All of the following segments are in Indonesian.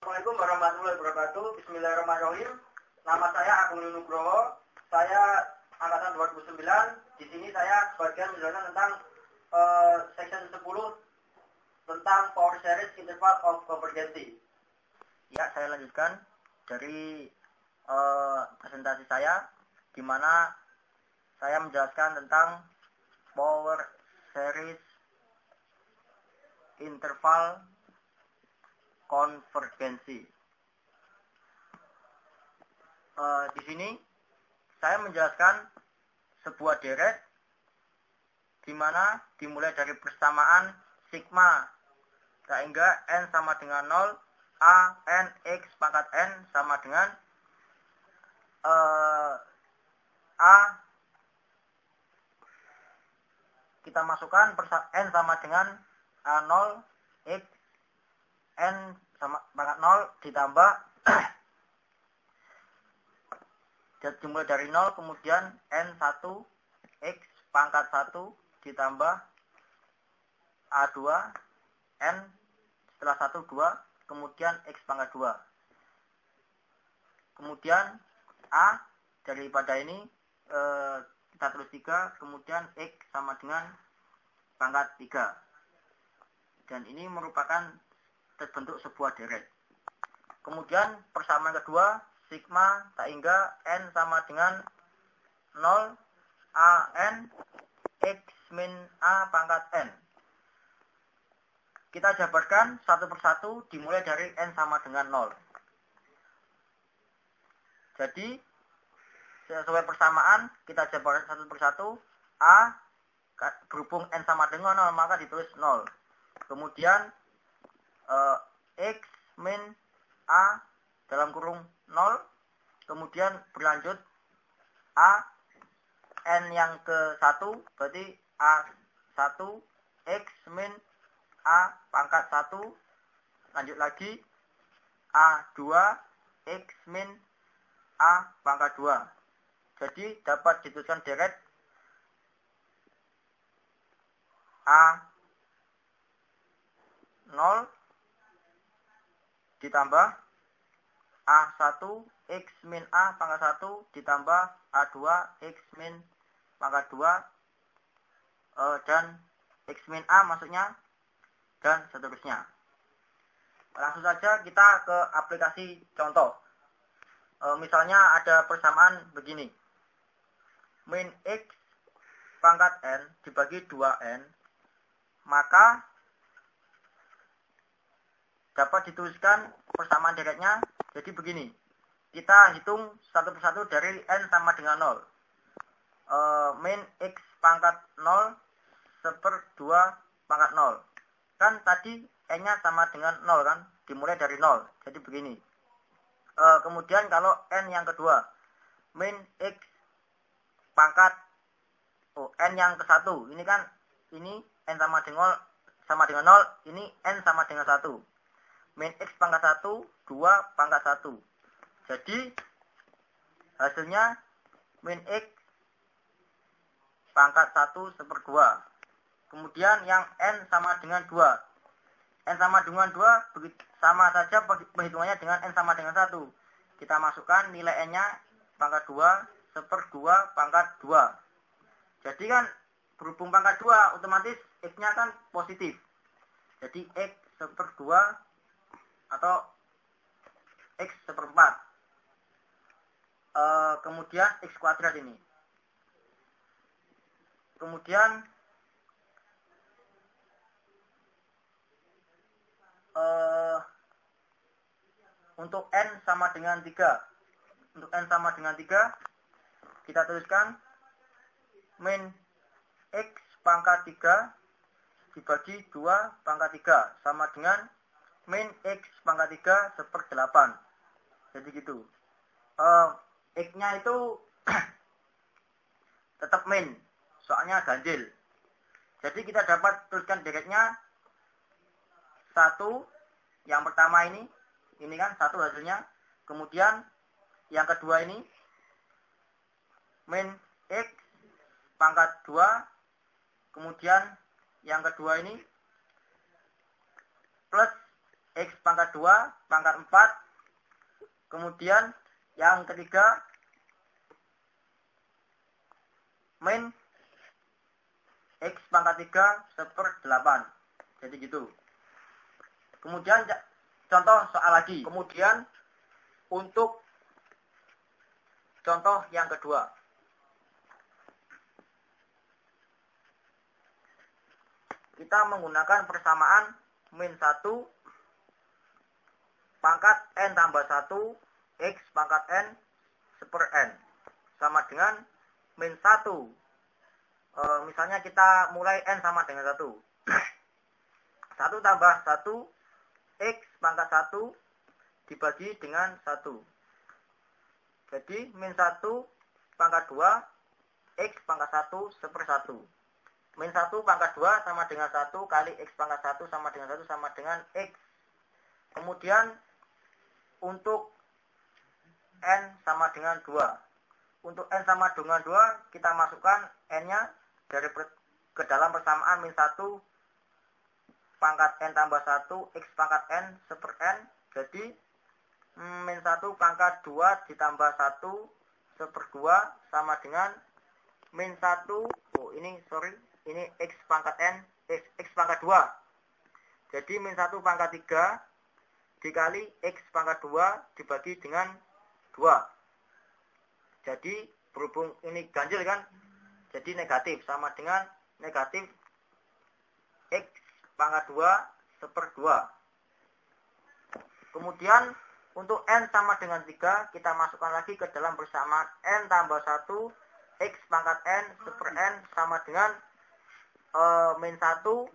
Assalamualaikum warahmatullahi wabarakatuh. Bismillahirrahmanirrahim. Nama saya Agung Nugroho. Saya angkatan 2009. Di sini saya sebagian menjelaskan tentang section 10 tentang power series interval of convergence. Ya, saya lanjutkan dari presentasi saya, di mana saya menjelaskan tentang power series interval konvergensi. Di sini saya menjelaskan sebuah deret di mana dimulai dari persamaan sigma sehingga n sama dengan 0, a n x pangkat n sama dengan a, kita masukkan n sama dengan a0 x n sama pangkat 0 ditambah dimulai dari 0, kemudian n1 x pangkat 1 ditambah a2 n setelah 1 2, kemudian x pangkat 2. Kemudian a daripada ini kita tulis 3, kemudian x sama dengan pangkat 3. Dan ini merupakan terbentuk sebuah deret. Kemudian persamaan kedua, sigma sehingga n sama dengan 0 a n x min a pangkat n. Kita jabarkan satu persatu dimulai dari n sama dengan 0. Jadi sesuai persamaan kita jabarkan satu persatu. A berhubung n sama dengan 0 maka ditulis 0. Kemudian x min a dalam kurung 0, kemudian berlanjut a n yang ke-1 berarti a1 x min a pangkat 1, lanjut lagi a2 x min a pangkat 2. Jadi dapat dituliskan deret a0 ditambah A1 X min A pangkat 1 ditambah A2 X min pangkat 2 dan X min A maksudnya, dan seterusnya. Langsung saja kita ke aplikasi contoh. Misalnya ada persamaan begini. Min X pangkat N dibagi 2N, maka dapat dituliskan persamaan deretnya jadi begini. Kita hitung satu persatu dari n sama dengan 0. Min x pangkat 0 /2 pangkat 0. Kan tadi n-nya sama dengan 0 kan? Dimulai dari 0. Jadi begini. Kemudian kalau n yang kedua. Min x pangkat n yang ke-1. Ini kan ini n sama dengan 0, ini n sama dengan 1. Min x pangkat 1, 2 pangkat 1. Jadi hasilnya min x pangkat 1 /2. Kemudian yang n sama dengan 2. N sama dengan 2 sama saja perhitungannya dengan n sama dengan 1. Kita masukkan nilai n-nya pangkat 2 /2 pangkat 2. Jadi kan berhubung pangkat 2 otomatis x-nya kan positif. Jadi x /2 atau x /4. Kemudian x kuadrat ini. Kemudian untuk n sama dengan 3. Untuk n sama dengan 3 kita tuliskan min x pangkat 3 dibagi 2 pangkat 3 sama dengan min x pangkat 3 /8. Jadi gitu. X-nya itu tetap min, soalnya ganjil. Jadi kita dapat tuliskan deretnya 1, yang pertama ini kan 1 hasilnya. Kemudian yang kedua ini min x pangkat 2. Kemudian yang kedua ini plus X pangkat 2 pangkat 4. Kemudian yang ketiga min X pangkat 3 1/8. Jadi gitu. Kemudian contoh soal lagi. Kemudian untuk contoh yang kedua. Kita menggunakan persamaan min 1 pangkat n tambah 1 X pangkat n 1/n sama dengan min 1. Misalnya kita mulai n sama dengan 1. 1 tambah 1 X pangkat 1 dibagi dengan 1. Jadi min 1 pangkat 2 X pangkat 1 1/1. Min 1 pangkat 2 sama dengan 1 kali X pangkat 1 sama dengan 1 sama dengan X. Kemudian untuk N sama dengan 2. Untuk N sama dengan 2 kita masukkan N-nya ke dalam persamaan min 1 pangkat N tambah 1 X pangkat N 1/n. Jadi min 1 pangkat 2 ditambah 1 1/2 sama dengan min 1. Ini X pangkat N, X pangkat 2. Jadi min 1 pangkat 3 dikali X pangkat 2 dibagi dengan 2. Jadi berhubung ini ganjil kan, jadi negatif sama dengan negatif X pangkat 2 1/2. Kemudian untuk N sama dengan 3 kita masukkan lagi ke dalam persamaan N tambah 1 X pangkat N 1/n sama dengan min 1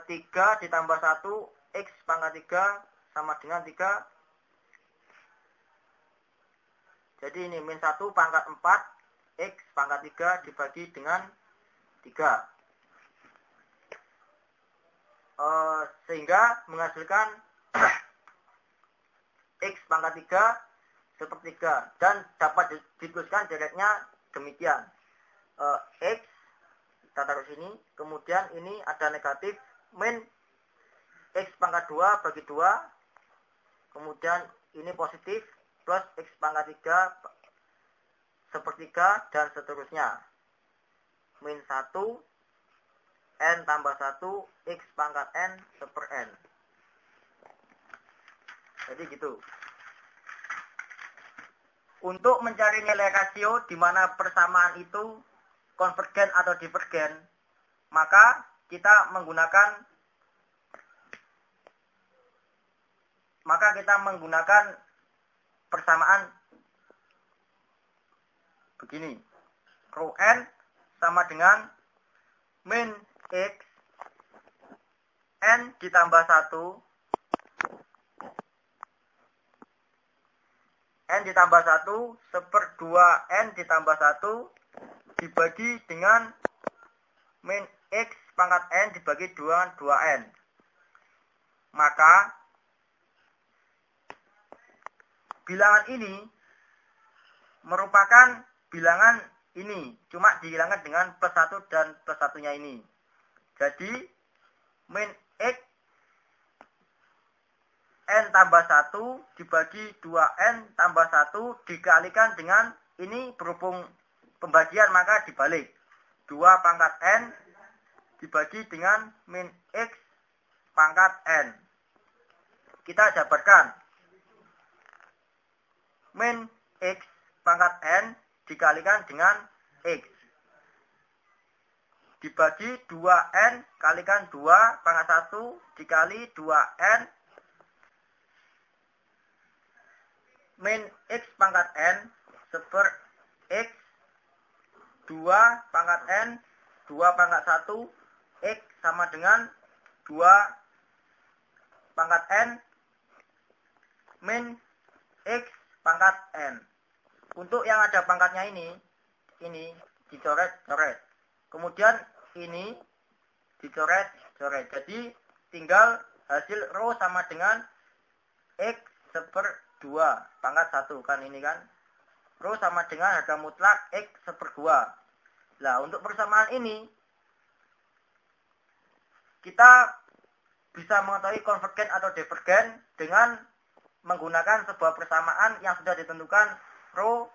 3 ditambah 1 X pangkat 3 sama dengan 3. Jadi ini min 1 pangkat 4 X pangkat 3 dibagi dengan 3. Sehingga menghasilkan X pangkat 3 1/3. Dan dapat dituliskan direknya demikian. X kita taruh sini, kemudian ini ada negatif min X pangkat 2 bagi 2, kemudian ini positif plus X pangkat 3 1/3 dan seterusnya. Min 1 N tambah 1 X pangkat N 1/n. Jadi gitu. Untuk mencari nilai rasio di mana persamaan itu konvergen atau divergen, maka kita menggunakan persamaan begini. Rho n sama dengan min X n ditambah 1 N ditambah 1 1/2 N ditambah 1 dibagi dengan min X pangkat N dibagi 2N. Maka bilangan ini merupakan bilangan ini, cuma dihilangkan dengan plus 1 dan plus 1-nya ini. Jadi min X N tambah 1 dibagi 2N tambah 1 dikalikan dengan ini, berhubung pembagian maka dibalik. 2 pangkat N dibagi dengan min X pangkat N. Kita jabarkan. Min X pangkat N dikalikan dengan X. Dibagi 2N kalikan 2 pangkat 1 dikali 2N min X pangkat N 1/X 2 pangkat N 2 pangkat 1 X sama dengan 2 pangkat N min X pangkat N. Untuk yang ada pangkatnya ini dicoret-coret. Kemudian ini dicoret-coret. Jadi tinggal hasil rho sama dengan X 1/2 pangkat 1 kan ini kan. Rho sama dengan harga mutlak X 1/2. Nah, untuk persamaan ini kita bisa mengetahui konvergen atau divergen dengan menggunakan sebuah persamaan yang sudah ditentukan rho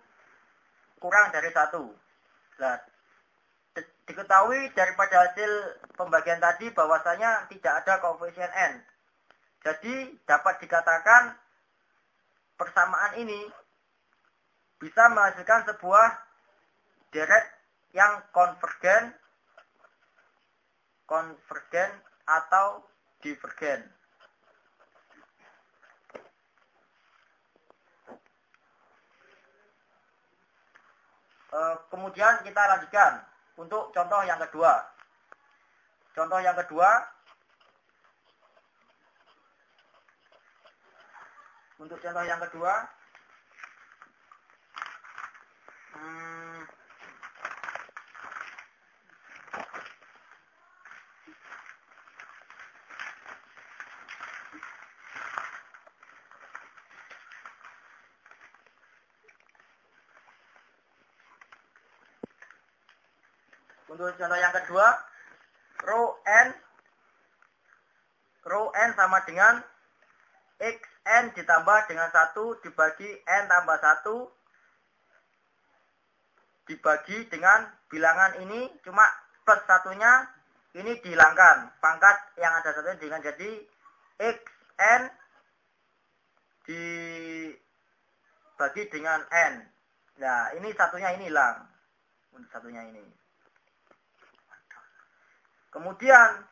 kurang dari 1. Nah, diketahui daripada hasil pembagian tadi bahwasanya tidak ada koefisien n. Jadi dapat dikatakan persamaan ini bisa menghasilkan sebuah deret yang konvergen atau divergen. Kemudian kita lanjutkan untuk contoh yang kedua. Contoh yang kedua, untuk contoh yang kedua, rho n sama dengan xn ditambah dengan 1 dibagi n tambah 1 dibagi dengan bilangan ini, cuma plus satunya ini dihilangkan. Pangkat yang ada satunya dengan jadi xn dibagi dengan n. Nah, ini satunya ini hilang. Untuk satunya ini. Kemudian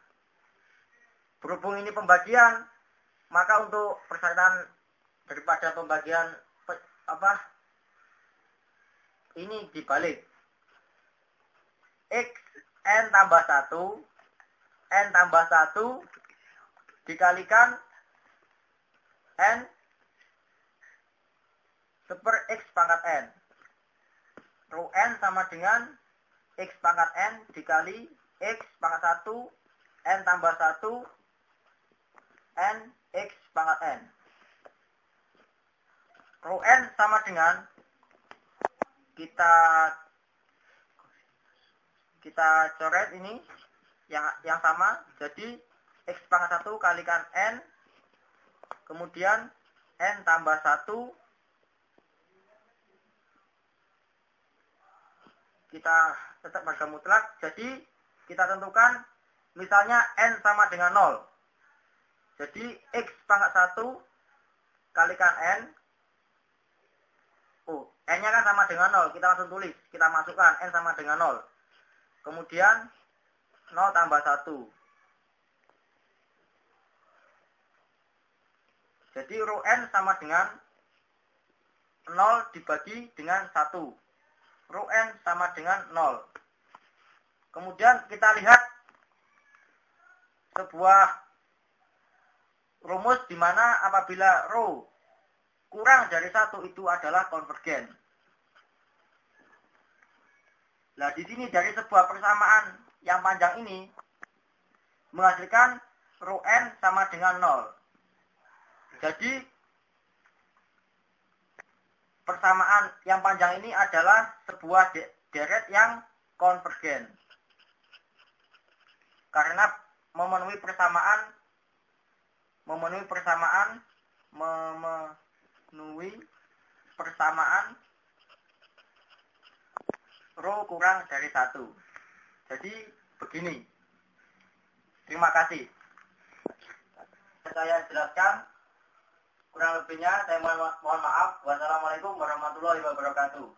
berhubung ini pembagian, maka untuk persyaratan daripada pembagian ini dibalik. X n tambah 1 dikalikan n seper x pangkat n. Rho n sama dengan x pangkat n dikali x pangkat 1 n tambah 1 n x pangkat n. Rho n sama dengan kita coret ini yang sama, jadi x pangkat 1 kalikan n, kemudian n tambah 1, kita tetap harga mutlak, jadi kita tentukan misalnya n sama dengan 0. Jadi x pangkat 1 kalikan n. N-nya kan sama dengan 0. Kita langsung tulis. Kita masukkan n sama dengan 0. Kemudian 0 tambah 1. Jadi rho n sama dengan 0 dibagi dengan 1. Rho n sama dengan 0. Kemudian kita lihat sebuah rumus di mana apabila rho kurang dari 1 itu adalah konvergen. Nah, di sini dari sebuah persamaan yang panjang ini menghasilkan rho n sama dengan 0. Jadi persamaan yang panjang ini adalah sebuah deret yang konvergen. Karena memenuhi persamaan rho kurang dari 1. Jadi begini. Terima kasih. Saya jelaskan. Kurang lebihnya saya mohon maaf. Wassalamualaikum warahmatullahi wabarakatuh.